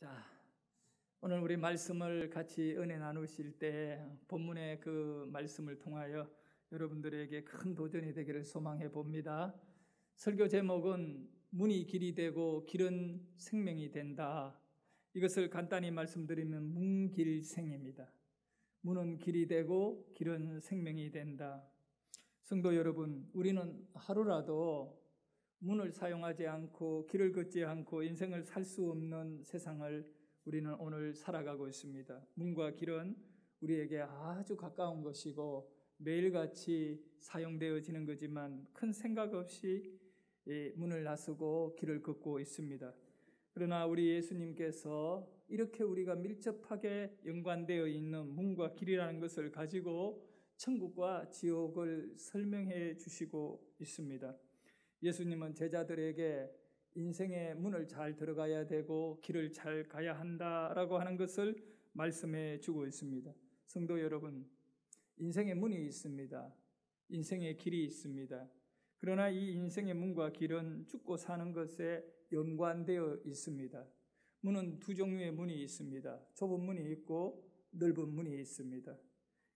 자, 오늘 우리 말씀을 같이 은혜 나누실 때 본문의 그 말씀을 통하여 여러분들에게 큰 도전이 되기를 소망해 봅니다. 설교 제목은 문이 길이 되고 길은 생명이 된다. 이것을 간단히 말씀드리면 문길생입니다. 문은 길이 되고 길은 생명이 된다. 성도 여러분, 우리는 하루라도 문을 사용하지 않고 길을 걷지 않고 인생을 살 수 없는 세상을 우리는 오늘 살아가고 있습니다. 문과 길은 우리에게 아주 가까운 것이고 매일같이 사용되어지는 거지만 큰 생각 없이 문을 나서고 길을 걷고 있습니다. 그러나 우리 예수님께서 이렇게 우리가 밀접하게 연관되어 있는 문과 길이라는 것을 가지고 천국과 지옥을 설명해 주시고 있습니다. 예수님은 제자들에게 인생의 문을 잘 들어가야 되고 길을 잘 가야 한다라고 하는 것을 말씀해 주고 있습니다. 성도 여러분, 인생의 문이 있습니다. 인생의 길이 있습니다. 그러나 이 인생의 문과 길은 죽고 사는 것에 연관되어 있습니다. 문은 두 종류의 문이 있습니다. 좁은 문이 있고 넓은 문이 있습니다.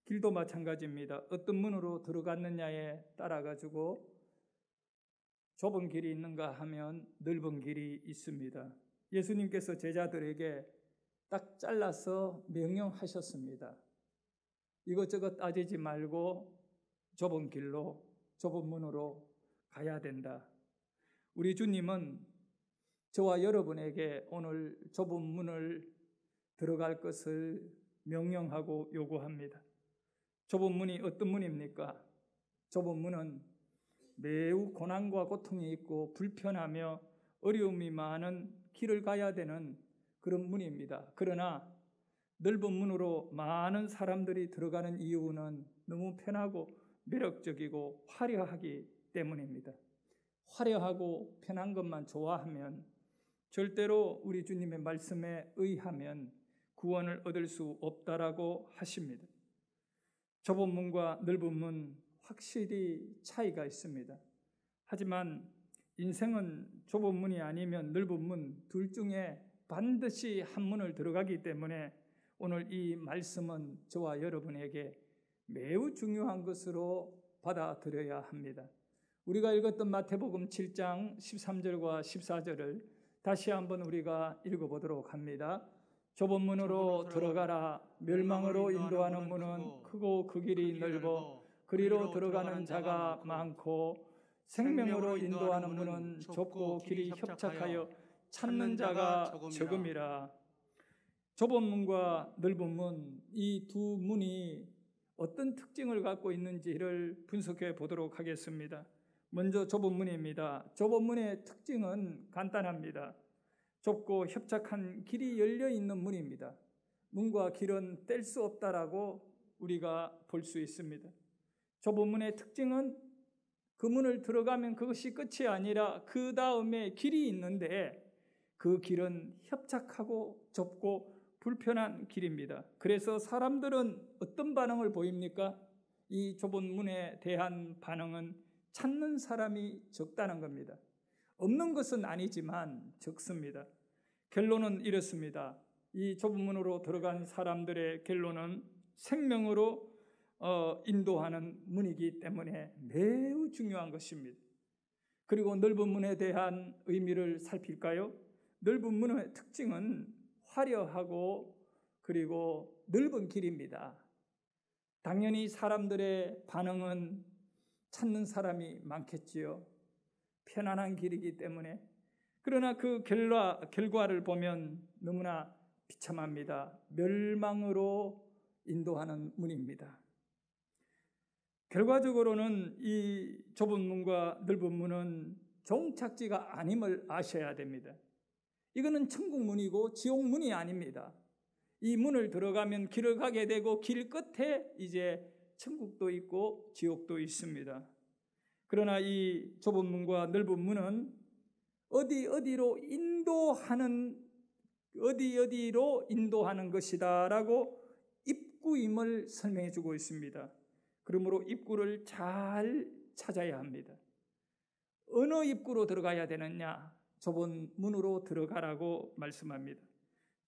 길도 마찬가지입니다. 어떤 문으로 들어갔느냐에 따라 가지고 좁은 길이 있는가 하면 넓은 길이 있습니다. 예수님께서 제자들에게 딱 잘라서 명령하셨습니다. 이것저것 따지지 말고 좁은 길로, 좁은 문으로 가야 된다. 우리 주님은 저와 여러분에게 오늘 좁은 문을 들어갈 것을 명령하고 요구합니다. 좁은 문이 어떤 문입니까? 좁은 문은 매우 고난과 고통이 있고 불편하며 어려움이 많은 길을 가야 되는 그런 문입니다. 그러나 넓은 문으로 많은 사람들이 들어가는 이유는 너무 편하고 매력적이고 화려하기 때문입니다. 화려하고 편한 것만 좋아하면 절대로 우리 주님의 말씀에 의하면 구원을 얻을 수 없다라고 하십니다. 좁은 문과 넓은 문 확실히 차이가 있습니다. 하지만 인생은 좁은 문이 아니면 넓은 문 둘 중에 반드시 한 문을 들어가기 때문에 오늘 이 말씀은 저와 여러분에게 매우 중요한 것으로 받아들여야 합니다. 우리가 읽었던 마태복음 7장 13절과 14절을 다시 한번 우리가 읽어보도록 합니다. 좁은 문으로 들어가라. 멸망으로 인도하는 문은 크고 그 길이 넓어 그리로 들어가는 자가 많고 생명으로 인도하는 문은 좁고 길이 협착하여 찾는 자가 적음이라. 좁은 문과 넓은 문, 이 두 문이 어떤 특징을 갖고 있는지를 분석해 보도록 하겠습니다. 먼저 좁은 문입니다. 좁은 문의 특징은 간단합니다. 좁고 협착한 길이 열려 있는 문입니다. 문과 길은 뗄 수 없다라고 우리가 볼 수 있습니다. 좁은 문의 특징은 그 문을 들어가면 그것이 끝이 아니라 그 다음에 길이 있는데 그 길은 협착하고 좁고 불편한 길입니다. 그래서 사람들은 어떤 반응을 보입니까? 이 좁은 문에 대한 반응은 찾는 사람이 적다는 겁니다. 없는 것은 아니지만 적습니다. 결론은 이렇습니다. 이 좁은 문으로 들어간 사람들의 결론은 생명으로 인도하는 문이기 때문에 매우 중요한 것입니다. 그리고 넓은 문에 대한 의미를 살필까요? 넓은 문의 특징은 화려하고 그리고 넓은 길입니다. 당연히 사람들의 반응은 찾는 사람이 많겠지요. 편안한 길이기 때문에. 그러나 그 결과를 보면 너무나 비참합니다. 멸망으로 인도하는 문입니다. 결과적으로는 이 좁은 문과 넓은 문은 종착지가 아님을 아셔야 됩니다. 이거는 천국 문이고 지옥 문이 아닙니다. 이 문을 들어가면 길을 가게 되고 길 끝에 이제 천국도 있고 지옥도 있습니다. 그러나 이 좁은 문과 넓은 문은 어디로 인도하는 것이다라고 입구임을 설명해 주고 있습니다. 그러므로 입구를 잘 찾아야 합니다. 어느 입구로 들어가야 되느냐? 좁은 문으로 들어가라고 말씀합니다.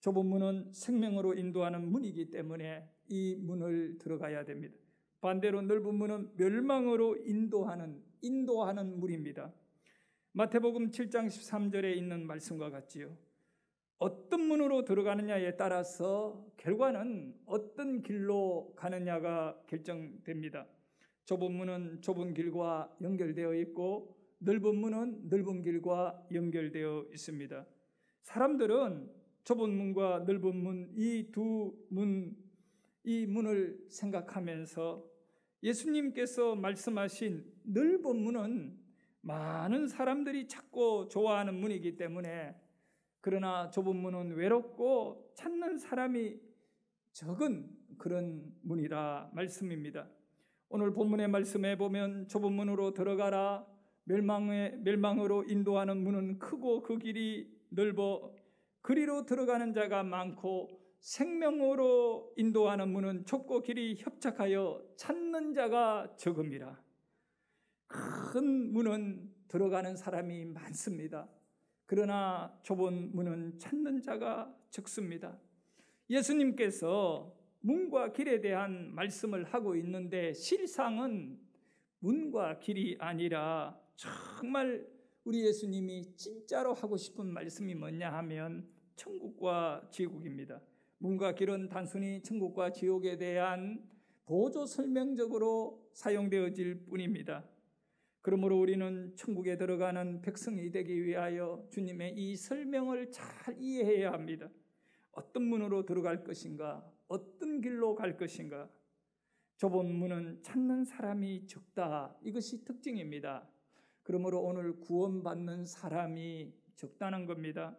좁은 문은 생명으로 인도하는 문이기 때문에 이 문을 들어가야 됩니다. 반대로 넓은 문은 멸망으로 인도하는 문입니다. 마태복음 7장 13절에 있는 말씀과 같지요. 어떤 문으로 들어가느냐에 따라서 결과는 어떤 길로 가느냐가 결정됩니다. 좁은 문은 좁은 길과 연결되어 있고 넓은 문은 넓은 길과 연결되어 있습니다. 사람들은 좁은 문과 넓은 문, 이 문을 생각하면서 예수님께서 말씀하신 넓은 문은 많은 사람들이 찾고 좋아하는 문이기 때문에, 그러나 좁은 문은 외롭고 찾는 사람이 적은 그런 문이라 말씀입니다. 오늘 본문의 말씀에 보면 좁은 문으로 들어가라, 멸망으로 인도하는 문은 크고 그 길이 넓어 그리로 들어가는 자가 많고 생명으로 인도하는 문은 좁고 길이 협착하여 찾는 자가 적음이라. 큰 문은 들어가는 사람이 많습니다. 그러나 좁은 문은 찾는 자가 적습니다. 예수님께서 문과 길에 대한 말씀을 하고 있는데 실상은 문과 길이 아니라 정말 우리 예수님이 진짜로 하고 싶은 말씀이 뭐냐 하면 천국과 지옥입니다. 문과 길은 단순히 천국과 지옥에 대한 보조 설명적으로 사용되어질 뿐입니다. 그러므로 우리는 천국에 들어가는 백성이 되기 위하여 주님의 이 설명을 잘 이해해야 합니다. 어떤 문으로 들어갈 것인가, 어떤 길로 갈 것인가. 좁은 문은 찾는 사람이 적다. 이것이 특징입니다. 그러므로 오늘 구원받는 사람이 적다는 겁니다.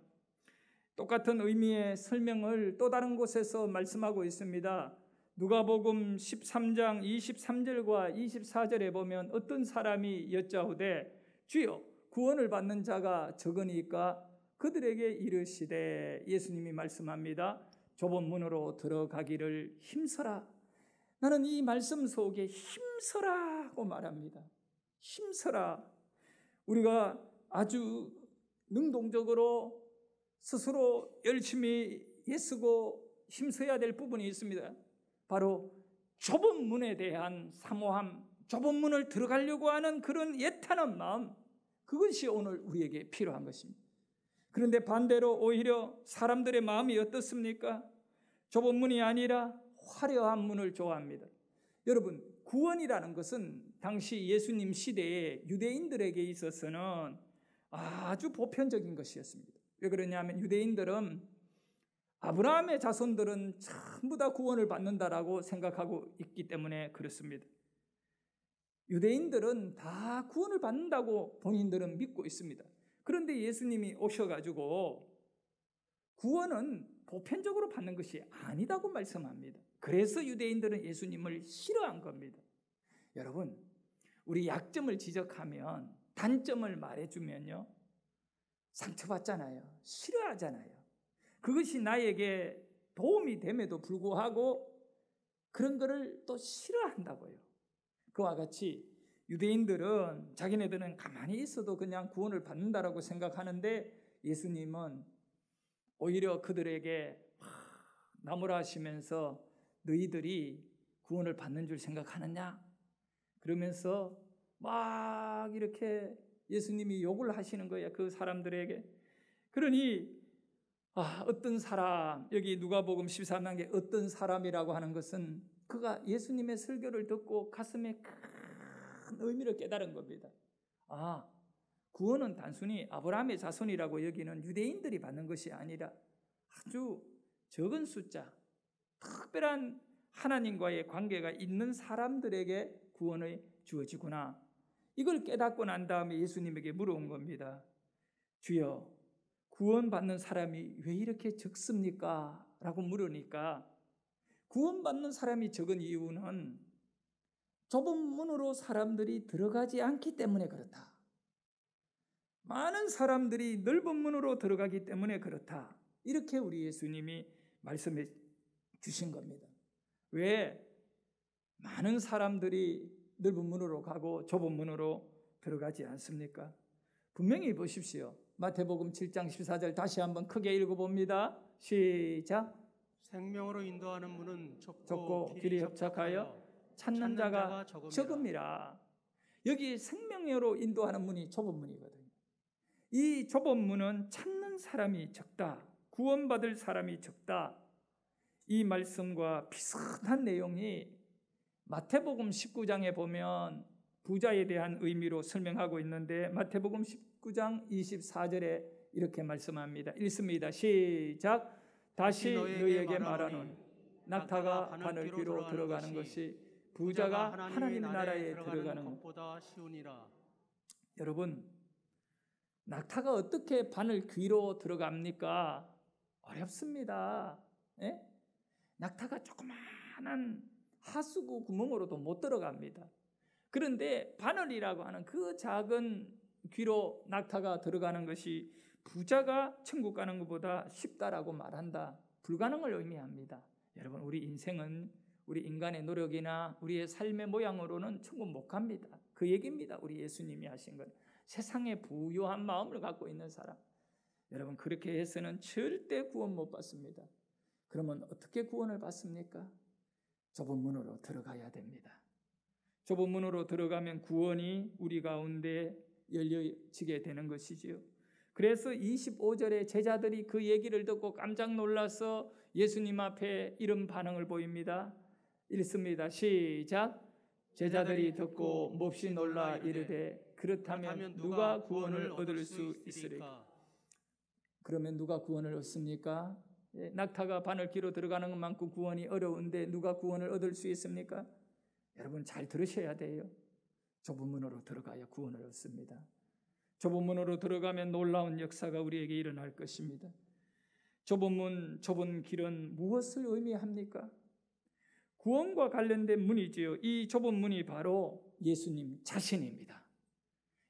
똑같은 의미의 설명을 또 다른 곳에서 말씀하고 있습니다. 누가복음 13장 23절과 24절에 보면 어떤 사람이 여짜오되 주여 구원을 받는 자가 적으니까 그들에게 이르시되, 예수님이 말씀합니다. 좁은 문으로 들어가기를 힘써라. 나는 이 말씀 속에 힘써라고 말합니다. 힘써라. 우리가 아주 능동적으로 스스로 열심히 애쓰고 힘써야 될 부분이 있습니다. 바로 좁은 문에 대한 사모함, 좁은 문을 들어가려고 하는 그런 애타는 마음, 그것이 오늘 우리에게 필요한 것입니다. 그런데 반대로 오히려 사람들의 마음이 어떻습니까? 좁은 문이 아니라 화려한 문을 좋아합니다. 여러분, 구원이라는 것은 당시 예수님 시대에 유대인들에게 있어서는 아주 보편적인 것이었습니다. 왜 그러냐면 유대인들은 아브라함의 자손들은 전부 다 구원을 받는다라고 생각하고 있기 때문에 그렇습니다. 유대인들은 다 구원을 받는다고 본인들은 믿고 있습니다. 그런데 예수님이 오셔가지고 구원은 보편적으로 받는 것이 아니다고 말씀합니다. 그래서 유대인들은 예수님을 싫어한 겁니다. 여러분, 우리 약점을 지적하면, 단점을 말해주면요, 상처받잖아요. 싫어하잖아요. 그것이 나에게 도움이 됨에도 불구하고 그런 거를 또 싫어한다고요. 그와 같이 유대인들은 자기네들은 가만히 있어도 그냥 구원을 받는다라고 생각하는데, 예수님은 오히려 그들에게 나무라 하시면서 너희들이 구원을 받는 줄 생각하느냐? 그러면서 막 이렇게 예수님이 욕을 하시는 거예요. 그 사람들에게. 그러니 어떤 사람, 여기 누가복음 13장에 어떤 사람이라고 하는 것은 그가 예수님의 설교를 듣고 가슴에 큰 의미를 깨달은 겁니다. 구원은 단순히 아브라함의 자손이라고 여기는 유대인들이 받는 것이 아니라 아주 적은 숫자, 특별한 하나님과의 관계가 있는 사람들에게 구원이 주어지구나. 이걸 깨닫고 난 다음에 예수님에게 물어온 겁니다. 주여, 구원받는 사람이 왜 이렇게 적습니까? 라고 물으니까, 구원받는 사람이 적은 이유는 좁은 문으로 사람들이 들어가지 않기 때문에 그렇다. 많은 사람들이 넓은 문으로 들어가기 때문에 그렇다. 이렇게 우리 예수님이 말씀해 주신 겁니다. 왜 많은 사람들이 넓은 문으로 가고 좁은 문으로 들어가지 않습니까? 분명히 보십시오. 마태복음 7장 14절 다시 한번 크게 읽어봅니다. 시작. 생명으로 인도하는 문은 좁고 길이 협착하여 찾는 자가 적음이라. 여기 생명으로 인도하는 문이 좁은 문이거든요. 이 좁은 문은 찾는 사람이 적다. 구원받을 사람이 적다. 이 말씀과 비슷한 내용이 마태복음 19장에 보면 부자에 대한 의미로 설명하고 있는데 마태복음 19장 24절에 이렇게 말씀합니다. 읽습니다. 시작. 다시 너희에게 말하노니 낙타가 바늘 귀로 들어가는 것이 부자가 하나님 나라에 들어가는 것보다 쉬우니라. 여러분, 낙타가 어떻게 바늘 귀로 들어갑니까? 어렵습니다. 예? 낙타가 조그마한 하수구 구멍으로도 못 들어갑니다. 그런데 바늘이라고 하는 그 작은 귀로 낙타가 들어가는 것이 부자가 천국 가는 것보다 쉽다라고 말한다. 불가능을 의미합니다. 여러분, 우리 인생은 우리 인간의 노력이나 우리의 삶의 모양으로는 천국 못 갑니다. 그 얘기입니다. 우리 예수님이 하신 건. 세상에 부유한 마음을 갖고 있는 사람, 여러분, 그렇게 해서는 절대 구원 못 받습니다. 그러면 어떻게 구원을 받습니까? 좁은 문으로 들어가야 됩니다. 좁은 문으로 들어가면 구원이 우리 가운데 열려지게 되는 것이지요. 그래서 25절에 제자들이 그 얘기를 듣고 깜짝 놀라서 예수님 앞에 이런 반응을 보입니다. 읽습니다. 시작. 제자들이 듣고 몹시 놀라 이르되 그렇다면 누가 구원을 얻을 수 있으리까? 그러면 누가 구원을 얻습니까? 낙타가 바늘 귀로 들어가는 것만큼 구원이 어려운데 누가 구원을 얻을 수 있습니까? 여러분, 잘 들으셔야 돼요. 좁은 문으로 들어가야 구원을 얻습니다. 좁은 문으로 들어가면 놀라운 역사가 우리에게 일어날 것입니다. 좁은 문, 좁은 길은 무엇을 의미합니까? 구원과 관련된 문이지요. 이 좁은 문이 바로 예수님 자신입니다.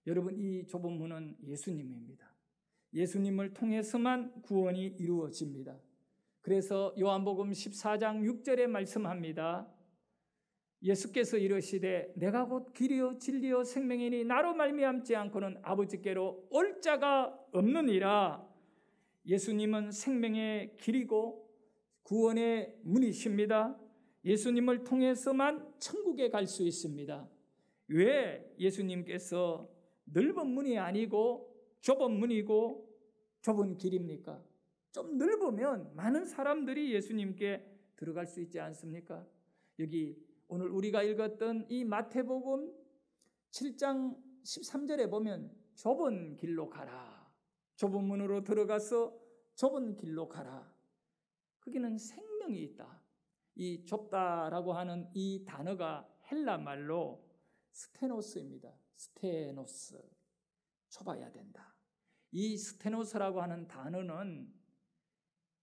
여러분, 이 좁은 문은 예수님입니다. 예수님을 통해서만 구원이 이루어집니다. 그래서 요한복음 14장 6절에 말씀합니다. 예수께서 이르시되 내가 곧 길이요 진리요 생명이니 나로 말미암지 않고는 아버지께로 올 자가 없느니라. 예수님은 생명의 길이고 구원의 문이십니다. 예수님을 통해서만 천국에 갈 수 있습니다. 왜 예수님께서 넓은 문이 아니고 좁은 문이고 좁은 길입니까? 좀 넓으면 많은 사람들이 예수님께 들어갈 수 있지 않습니까? 여기 오늘 우리가 읽었던 이 마태복음 7장 13절에 보면 좁은 길로 가라. 좁은 문으로 들어가서 좁은 길로 가라. 거기는 생명이 있다. 이 좁다라고 하는 이 단어가 헬라 말로 스테노스입니다. 스테노스. 좁아야 된다. 이 스테노스라고 하는 단어는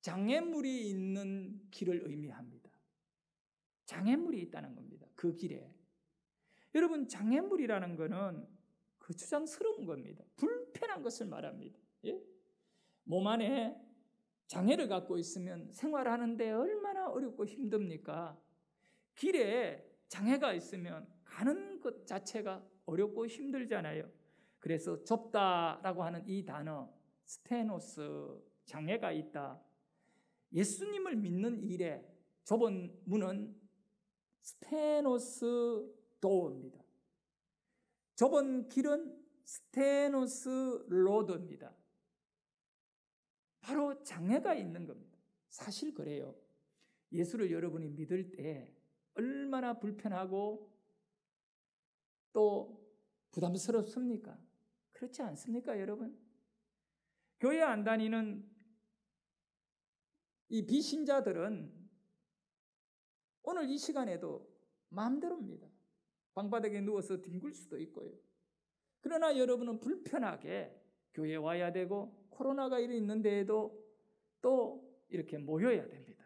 장애물이 있는 길을 의미합니다. 장애물이 있다는 겁니다. 그 길에. 여러분, 장애물이라는 것은 거추장스러운 겁니다. 불편한 것을 말합니다. 예? 몸 안에 장애를 갖고 있으면 생활하는데 얼마나 어렵고 힘듭니까? 길에 장애가 있으면 가는 것 자체가 어렵고 힘들잖아요. 그래서 좁다라고 하는 이 단어 스테노스, 장애가 있다. 예수님을 믿는 일에 좁은 문은 스테노스 도어입니다. 좁은 길은 스테노스 로드입니다. 바로 장애가 있는 겁니다. 사실 그래요. 예수를 여러분이 믿을 때 얼마나 불편하고 또 부담스럽습니까? 그렇지 않습니까, 여러분? 교회 안 다니는 이 비신자들은 오늘 이 시간에도 마음대로입니다. 방바닥에 누워서 뒹굴 수도 있고요. 그러나 여러분은 불편하게 교회에 와야 되고 코로나가 있는데에도 또 이렇게 모여야 됩니다.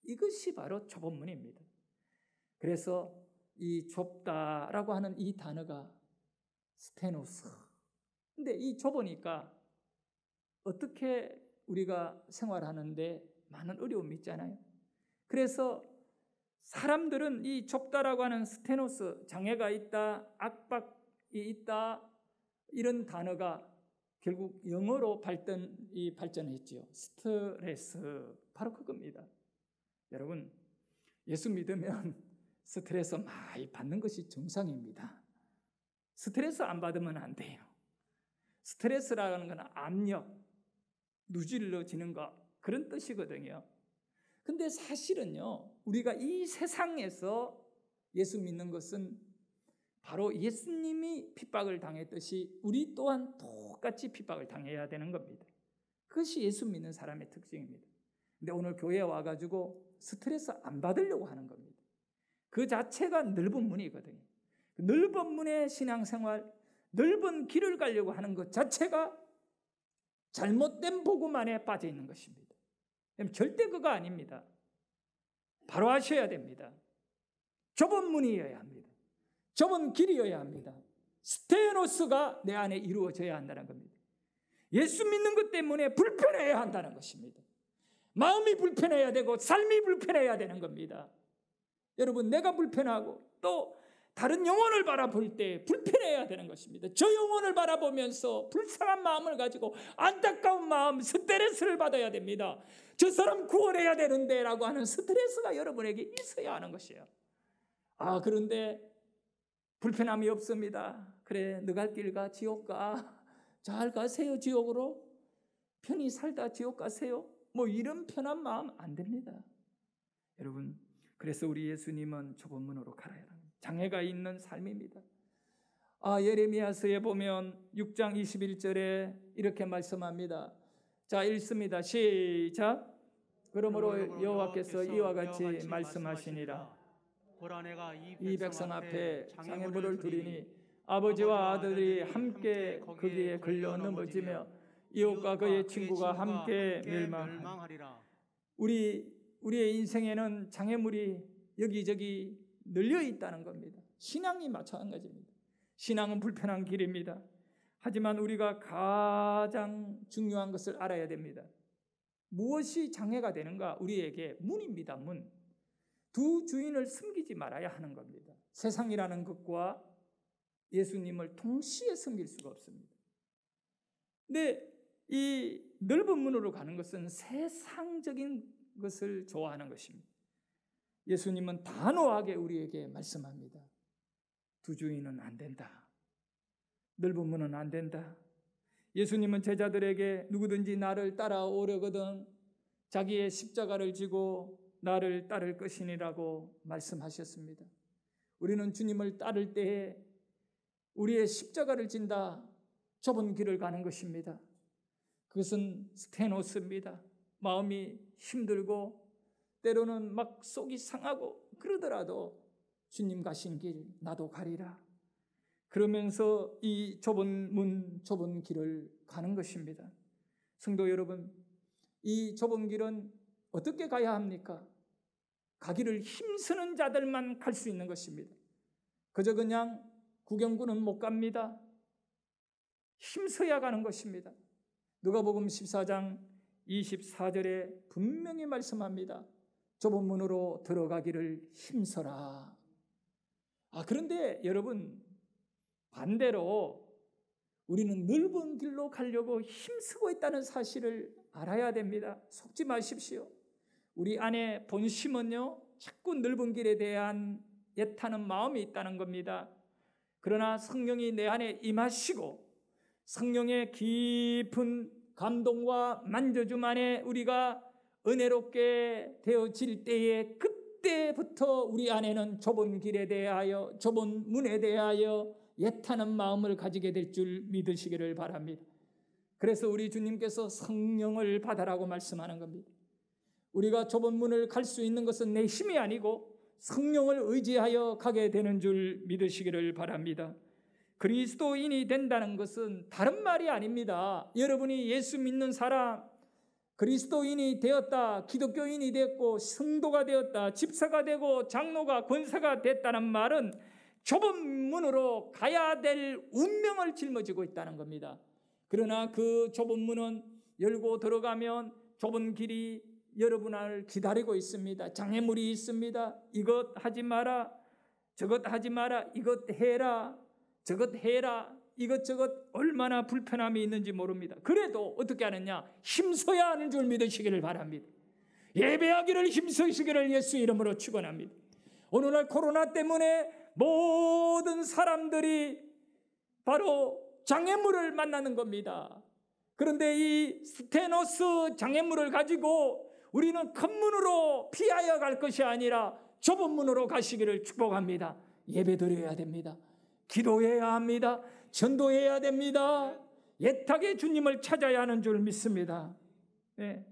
이것이 바로 좁은 문입니다. 그래서 이 좁다라고 하는 이 단어가 스테노스. 근데 이 좁으니까 어떻게 우리가 생활하는데 많은 어려움이 있잖아요. 그래서 사람들은 이 좁다라고 하는 스테노스, 장애가 있다, 압박이 있다, 이런 단어가 결국 영어로 발전했지요. 스트레스, 바로 그겁니다. 여러분, 예수 믿으면 스트레스 많이 받는 것이 정상입니다. 스트레스 안 받으면 안 돼요. 스트레스라는 건 압력, 누질러지는 것, 그런 뜻이거든요. 근데 사실은요, 우리가 이 세상에서 예수 믿는 것은 바로 예수님이 핍박을 당했듯이 우리 또한 똑같이 핍박을 당해야 되는 겁니다. 그것이 예수 믿는 사람의 특징입니다. 근데 오늘 교회에 와가지고 스트레스 안 받으려고 하는 겁니다. 그 자체가 넓은 문이거든요. 넓은 문의 신앙생활, 넓은 길을 가려고 하는 것 자체가 잘못된 복음 안에 빠져 있는 것입니다. 절대 그거 아닙니다. 바로 하셔야 됩니다. 좁은 문이어야 합니다. 좁은 길이어야 합니다. 스테노스가 내 안에 이루어져야 한다는 겁니다. 예수 믿는 것 때문에 불편해야 한다는 것입니다. 마음이 불편해야 되고 삶이 불편해야 되는 겁니다. 여러분, 내가 불편하고 또 다른 영혼을 바라볼 때 불편해야 되는 것입니다. 저 영혼을 바라보면서 불쌍한 마음을 가지고 안타까운 마음, 스트레스를 받아야 됩니다. 저 사람 구원해야 되는데 라고 하는 스트레스가 여러분에게 있어야 하는 것이에요. 그런데 불편함이 없습니다. 그래, 너 갈 길 가, 지옥 가. 잘 가세요, 지옥으로. 편히 살다 지옥 가세요. 뭐 이런 편한 마음 안 됩니다. 여러분, 그래서 우리 예수님은 좁은 문으로 가라야 합니다. 장애가 있는 삶입니다. 예레미야서에 보면 6장 21절에 이렇게 말씀합니다. 자, 읽습니다. 시작. 그러므로 여호와께서 이와 같이 말씀하시니라. 이 백성 앞에 장애물을 두리니 아버지와 아들이 함께 거기에 걸려 넘어지며 이웃과 그의 친구가 함께 멸망하리라. 우리의 인생에는 장애물이 여기저기 널려 있다는 겁니다. 신앙이 마찬가지입니다. 신앙은 불편한 길입니다. 하지만 우리가 가장 중요한 것을 알아야 됩니다. 무엇이 장애가 되는가? 우리에게 문입니다. 문. 두 주인을 섬기지 말아야 하는 겁니다. 세상이라는 것과 예수님을 동시에 섬길 수가 없습니다. 근데 이 넓은 문으로 가는 것은 세상적인 것을 좋아하는 것입니다. 예수님은 단호하게 우리에게 말씀합니다. 두 주인은 안 된다. 넓은 문은 안 된다. 예수님은 제자들에게 누구든지 나를 따라오려거든 자기의 십자가를 지고 나를 따를 것이니라고 말씀하셨습니다. 우리는 주님을 따를 때에 우리의 십자가를 진다. 좁은 길을 가는 것입니다. 그것은 스테노스입니다. 마음이 힘들고 때로는 막 속이 상하고 그러더라도 주님 가신 길 나도 가리라. 그러면서 이 좁은 문, 좁은 길을 가는 것입니다. 성도 여러분, 이 좁은 길은 어떻게 가야 합니까? 가기를 힘쓰는 자들만 갈 수 있는 것입니다. 그저 그냥 구경꾼은 못 갑니다. 힘써야 가는 것입니다. 누가복음 14장 24절에 분명히 말씀합니다. 좁은 문으로 들어가기를 힘써라. 그런데 여러분, 반대로 우리는 넓은 길로 가려고 힘쓰고 있다는 사실을 알아야 됩니다. 속지 마십시오. 우리 안에 본심은요, 자꾸 넓은 길에 대한 애타는 마음이 있다는 겁니다. 그러나 성령이 내 안에 임하시고 성령의 깊은 감동과 만져줌 안에 우리가 은혜롭게 되어질 때에 그때부터 우리 안에는 좁은 길에 대하여, 좁은 문에 대하여 애타는 마음을 가지게 될 줄 믿으시기를 바랍니다. 그래서 우리 주님께서 성령을 받아라고 말씀하는 겁니다. 우리가 좁은 문을 갈 수 있는 것은 내 힘이 아니고 성령을 의지하여 가게 되는 줄 믿으시기를 바랍니다. 그리스도인이 된다는 것은 다른 말이 아닙니다. 여러분이 예수 믿는 사람, 그리스도인이 되었다, 기독교인이 됐고 성도가 되었다, 집사가 되고 장로가 권사가 됐다는 말은 좁은 문으로 가야 될 운명을 짊어지고 있다는 겁니다. 그러나 그 좁은 문은 열고 들어가면 좁은 길이 여러분을 기다리고 있습니다. 장애물이 있습니다. 이것 하지 마라, 저것 하지 마라, 이것 해라, 저것 해라. 이것저것 얼마나 불편함이 있는지 모릅니다. 그래도 어떻게 하느냐? 힘써야 하는 줄 믿으시기를 바랍니다. 예배하기를 힘쓰시기를 예수 이름으로 축원합니다. 오늘날 코로나 때문에 모든 사람들이 바로 장애물을 만나는 겁니다. 그런데 이 스테노스 장애물을 가지고 우리는 큰 문으로 피하여 갈 것이 아니라 좁은 문으로 가시기를 축복합니다. 예배드려야 됩니다. 기도해야 합니다. 전도해야 됩니다. 애타게 주님을 찾아야 하는 줄 믿습니다. 네.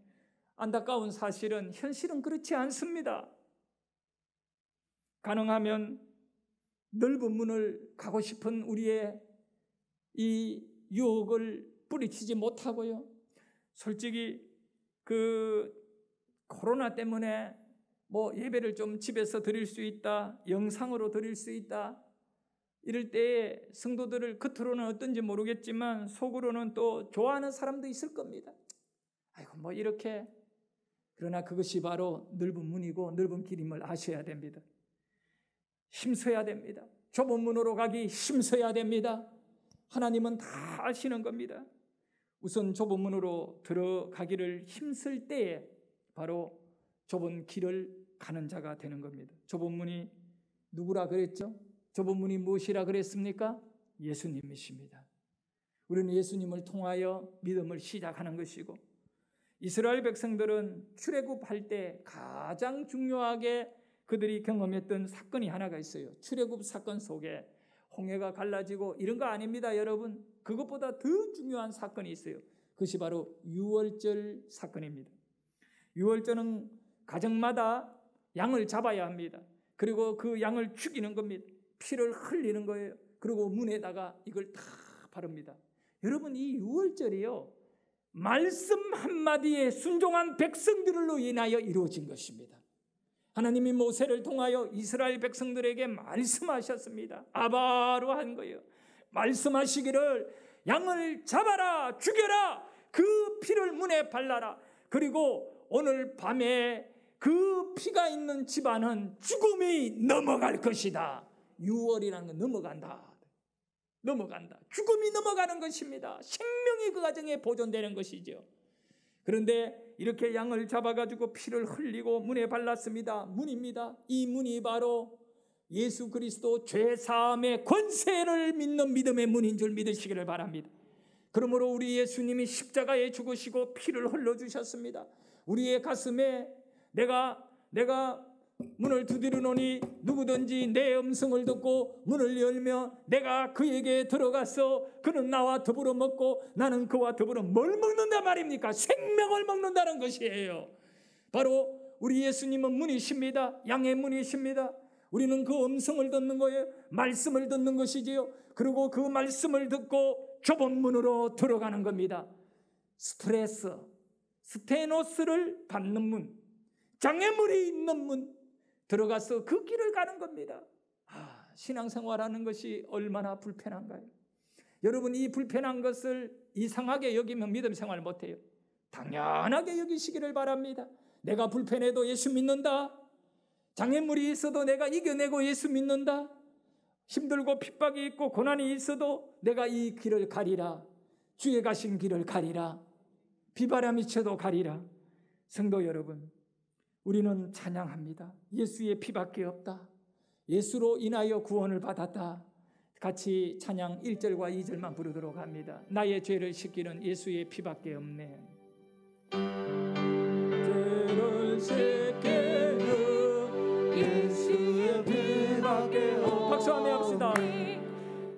안타까운 사실은 현실은 그렇지 않습니다. 가능하면 넓은 문을 가고 싶은 우리의 이 유혹을 뿌리치지 못하고요. 솔직히 그 코로나 때문에 뭐 예배를 좀 집에서 드릴 수 있다, 영상으로 드릴 수 있다, 이럴 때에 성도들을 겉으로는 어떤지 모르겠지만 속으로는 또 좋아하는 사람도 있을 겁니다. 아이고 뭐 이렇게. 그러나 그것이 바로 넓은 문이고 넓은 길임을 아셔야 됩니다. 힘써야 됩니다. 좁은 문으로 가기 힘써야 됩니다. 하나님은 다 아시는 겁니다. 우선 좁은 문으로 들어가기를 힘쓸 때에 바로 좁은 길을 가는 자가 되는 겁니다. 좁은 문이 누구라 그랬죠? 좁은 문이 무엇이라 그랬습니까? 예수님이십니다. 우리는 예수님을 통하여 믿음을 시작하는 것이고, 이스라엘 백성들은 출애굽할 때 가장 중요하게 그들이 경험했던 사건이 하나가 있어요. 출애굽 사건 속에 홍해가 갈라지고 이런 거 아닙니다, 여러분. 그것보다 더 중요한 사건이 있어요. 그것이 바로 유월절 사건입니다. 유월절은 가정마다 양을 잡아야 합니다. 그리고 그 양을 죽이는 겁니다. 피를 흘리는 거예요. 그리고 문에다가 이걸 다 바릅니다. 여러분, 이 유월절이요, 말씀 한마디에 순종한 백성들로 인하여 이루어진 것입니다. 하나님이 모세를 통하여 이스라엘 백성들에게 말씀하셨습니다. 아바로 한 거예요. 말씀하시기를 양을 잡아라, 죽여라, 그 피를 문에 발라라. 그리고 오늘 밤에 그 피가 있는 집안은 죽음이 넘어갈 것이다. 6월이라는 건 넘어간다. 죽음이 넘어가는 것입니다. 생명이 그 가정에 보존되는 것이죠. 그런데 이렇게 양을 잡아가지고 피를 흘리고 문에 발랐습니다. 문입니다. 이 문이 바로 예수 그리스도 죄사함의 권세를 믿는 믿음의 문인 줄 믿으시기를 바랍니다. 그러므로 우리 예수님이 십자가에 죽으시고 피를 흘려주셨습니다. 우리의 가슴에 내가 문을 두드리노니 누구든지 내 음성을 듣고 문을 열며 내가 그에게 들어가서 그는 나와 더불어 먹고 나는 그와 더불어 뭘 먹는다 말입니까? 생명을 먹는다는 것이에요. 바로 우리 예수님은 문이십니다. 양의 문이십니다. 우리는 그 음성을 듣는 거예요. 말씀을 듣는 것이지요. 그리고 그 말씀을 듣고 좁은 문으로 들어가는 겁니다. 스테노스를 받는 문, 장애물이 있는 문, 들어가서 그 길을 가는 겁니다. 신앙생활하는 것이 얼마나 불편한가요? 여러분, 이 불편한 것을 이상하게 여기면 믿음 생활 못해요. 당연하게 여기시기를 바랍니다. 내가 불편해도 예수 믿는다. 장애물이 있어도 내가 이겨내고 예수 믿는다. 힘들고 핍박이 있고 고난이 있어도 내가 이 길을 가리라. 주의 가신 길을 가리라. 비바람이 쳐도 가리라. 성도 여러분, 우리는 찬양합니다. 예수의 피밖에 없다. 예수로 인하여 구원을 받았다. 같이 찬양 1절과 2절만 부르도록 합니다. 나의 죄를 씻기는 예수의 피밖에 없네. 죄를 씻기는 예수의 피밖에 없네. 박수하며 합시다.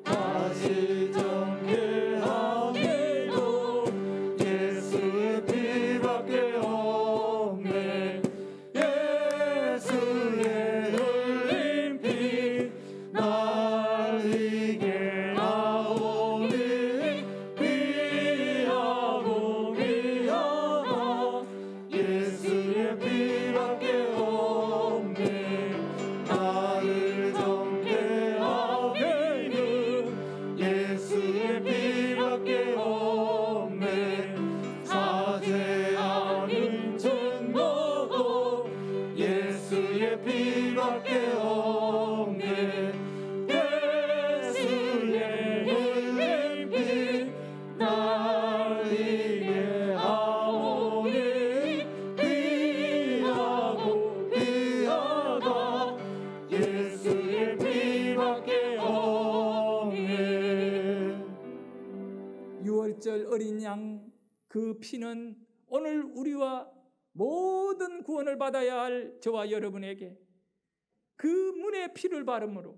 다시 정죄하기도 예수의 피밖에 없네. 예수의 흘린 피 날리게 나오니 귀하고 귀하다. 예수의 피밖에 없네. 나를 정죄하기는 예수의 피밖에 없네. 사죄하는 증거도 예수의 피밖에 없네. 예수의 흘린 그 피는 오늘 우리와 모든 구원을 받아야 할 저와 여러분에게 그 문의 피를 바름으로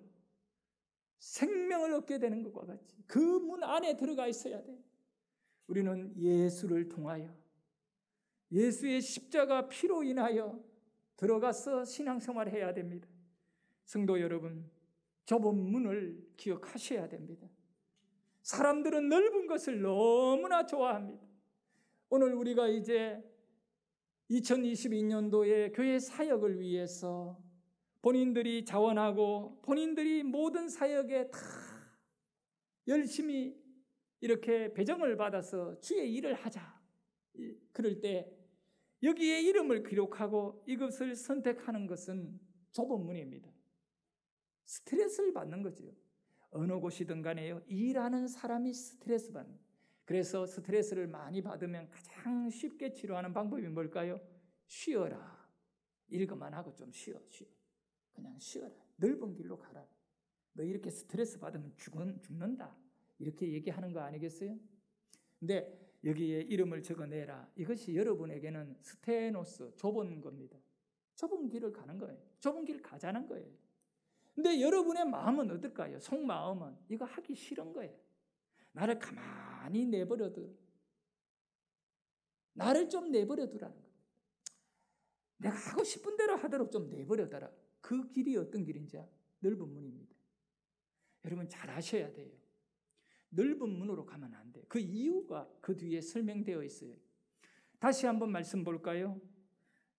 생명을 얻게 되는 것과 같이 그 문 안에 들어가 있어야 돼. 우리는 예수를 통하여 예수의 십자가 피로 인하여 들어가서 신앙생활을 해야 됩니다. 성도 여러분, 좁은 문을 기억하셔야 됩니다. 사람들은 넓은 것을 너무나 좋아합니다. 오늘 우리가 이제 2022년도에 교회 사역을 위해서 본인들이 자원하고 본인들이 모든 사역에 다 열심히 이렇게 배정을 받아서 주의 일을 하자. 그럴 때 여기에 이름을 기록하고 이것을 선택하는 것은 좁은 문입니다. 스트레스를 받는 거죠. 어느 곳이든 간에요. 일하는 사람이 스트레스 받는. 그래서 스트레스를 많이 받으면 가장 쉽게 치료하는 방법이 뭘까요? 쉬어라. 일 그만하고 좀 쉬어. 그냥 쉬어라. 넓은 길로 가라. 너 이렇게 스트레스 받으면 죽는다. 이렇게 얘기하는 거 아니겠어요? 근데 여기에 이름을 적어내라. 이것이 여러분에게는 스테노스, 좁은 겁니다. 좁은 길을 가는 거예요. 좁은 길 가자는 거예요. 근데 여러분의 마음은 어떨까요? 속마음은 이거 하기 싫은 거예요. 나를 가만히 내버려둬. 나를 좀 내버려두라는 거예요. 내가 하고 싶은 대로 하도록 좀 내버려둬라. 그 길이 어떤 길인지 넓은 문입니다. 여러분 잘 아셔야 돼요. 넓은 문으로 가면 안 돼요. 그 이유가 그 뒤에 설명되어 있어요. 다시 한번 말씀 볼까요?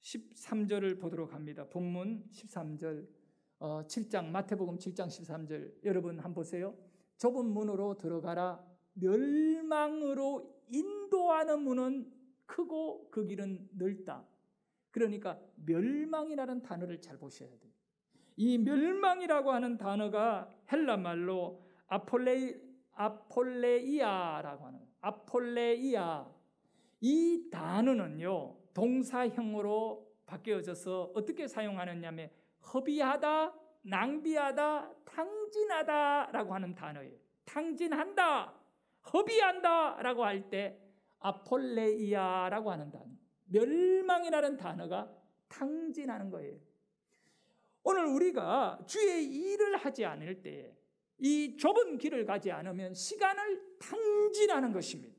13절을 보도록 합니다. 본문 13절 7장 마태복음 7장 13절 여러분 한번 보세요. 좁은 문으로 들어가라. 멸망으로 인도하는 문은 크고 그 길은 넓다. 그러니까 멸망이라는 단어를 잘 보셔야 돼요. 이 멸망이라고 하는 단어가 헬라 말로 아폴레이아라고 하는 거예요. 아폴레이아. 이 단어는요 동사형으로 바뀌어져서 어떻게 사용하느냐면 허비하다, 낭비하다, 탕진하다라고 하는 단어예요. 탕진한다, 허비한다라고 할 때 아폴레이아라고 하는 단어. 멸망이라는 단어가 탕진하는 거예요. 오늘 우리가 주의 일을 하지 않을 때 이 좁은 길을 가지 않으면 시간을 탕진하는 것입니다.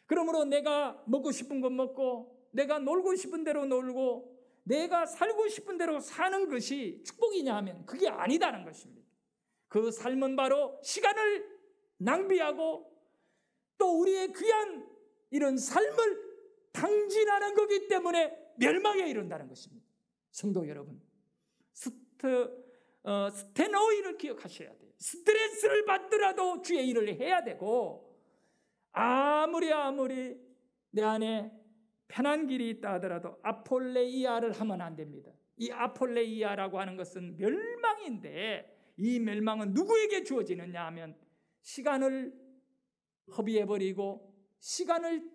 그러므로 내가 먹고 싶은 것 먹고 내가 놀고 싶은 대로 놀고 내가 살고 싶은 대로 사는 것이 축복이냐 하면 그게 아니다는 것입니다. 그 삶은 바로 시간을 낭비하고 또 우리의 귀한 이런 삶을 탕진하는 거기 때문에 멸망에 이른다는 것입니다. 성도 여러분, 스테노이를 기억하셔야 돼요. 스트레스를 받더라도 주의 일을 해야 되고 아무리 내 안에 편한 길이 있다 하더라도 아폴레이아를 하면 안 됩니다. 이 아폴레이아라고 하는 것은 멸망인데 이 멸망은 누구에게 주어지느냐 하면 시간을 허비해버리고 시간을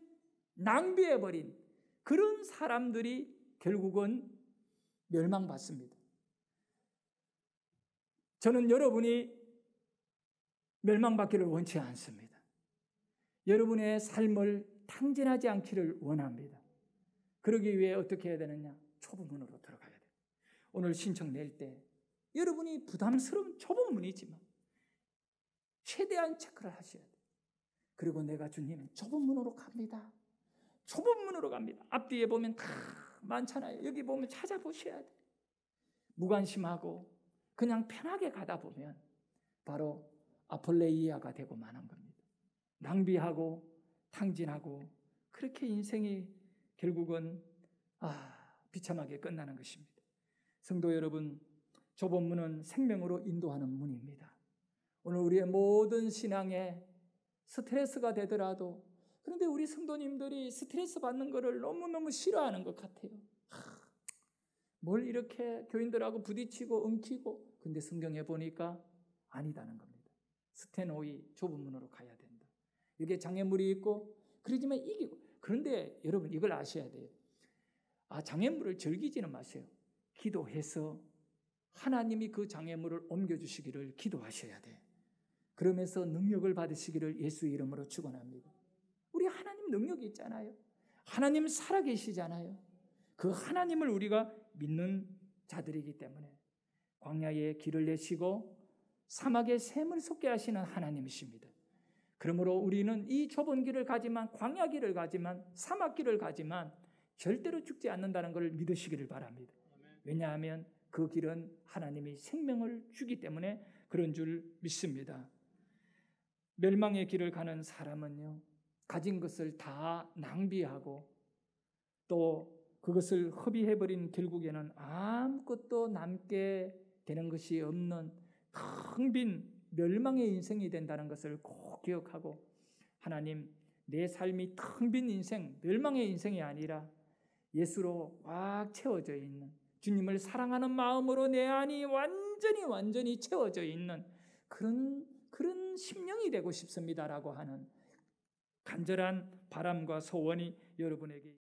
낭비해버린 그런 사람들이 결국은 멸망받습니다. 저는 여러분이 멸망받기를 원치 않습니다. 여러분의 삶을 탕진하지 않기를 원합니다. 그러기 위해 어떻게 해야 되느냐? 좁은 문으로 들어가야 돼요. 오늘 신청 낼 때 여러분이 부담스러운 좁은 문이지만 최대한 체크를 하셔야 돼요. 그리고 내가 주님 좁은 문으로 갑니다. 좁은 문으로 갑니다. 앞뒤에 보면 다 많잖아요. 여기 보면 찾아보셔야 돼요. 무관심하고 그냥 편하게 가다 보면 바로 아폴레이아가 되고 마는 겁니다. 낭비하고 탕진하고 그렇게 인생이 결국은 비참하게 끝나는 것입니다. 성도 여러분, 좁은 문은 생명으로 인도하는 문입니다. 오늘 우리의 모든 신앙에 스트레스가 되더라도 그런데 우리 성도님들이 스트레스 받는 것을 너무너무 싫어하는 것 같아요. 뭘 이렇게 교인들하고 부딪히고 엉키고 근데 성경에 보니까 아니다는 겁니다. 스테노이 좁은 문으로 가야 된다. 여기에 장애물이 있고 그러지만 이기고 그런데 여러분 이걸 아셔야 돼요. 장애물을 즐기지는 마세요. 기도해서 하나님이 그 장애물을 옮겨주시기를 기도하셔야 돼. 그러면서 능력을 받으시기를 예수 이름으로 축원합니다. 우리 하나님 능력이 있잖아요. 하나님 살아계시잖아요. 그 하나님을 우리가 믿는 자들이기 때문에 광야에 길을 내시고 사막에 샘을 솟게 하시는 하나님이십니다. 그러므로 우리는 이 좁은 길을 가지만, 광야 길을 가지만, 사막 길을 가지만 절대로 죽지 않는다는 것을 믿으시기를 바랍니다. 왜냐하면 그 길은 하나님이 생명을 주기 때문에 그런 줄 믿습니다. 멸망의 길을 가는 사람은요, 가진 것을 다 낭비하고 또 그것을 허비해버린 결국에는 아무것도 남게 되는 것이 없는 텅 빈 멸망의 인생이 된다는 것을 꼭 기억하고, 하나님, 내 삶이 텅 빈 인생, 멸망의 인생이 아니라 예수로 꽉 채워져 있는, 주님을 사랑하는 마음으로 내 안이 완전히 채워져 있는 그런 심령이 되고 싶습니다라고 하는 간절한 바람과 소원이 여러분에게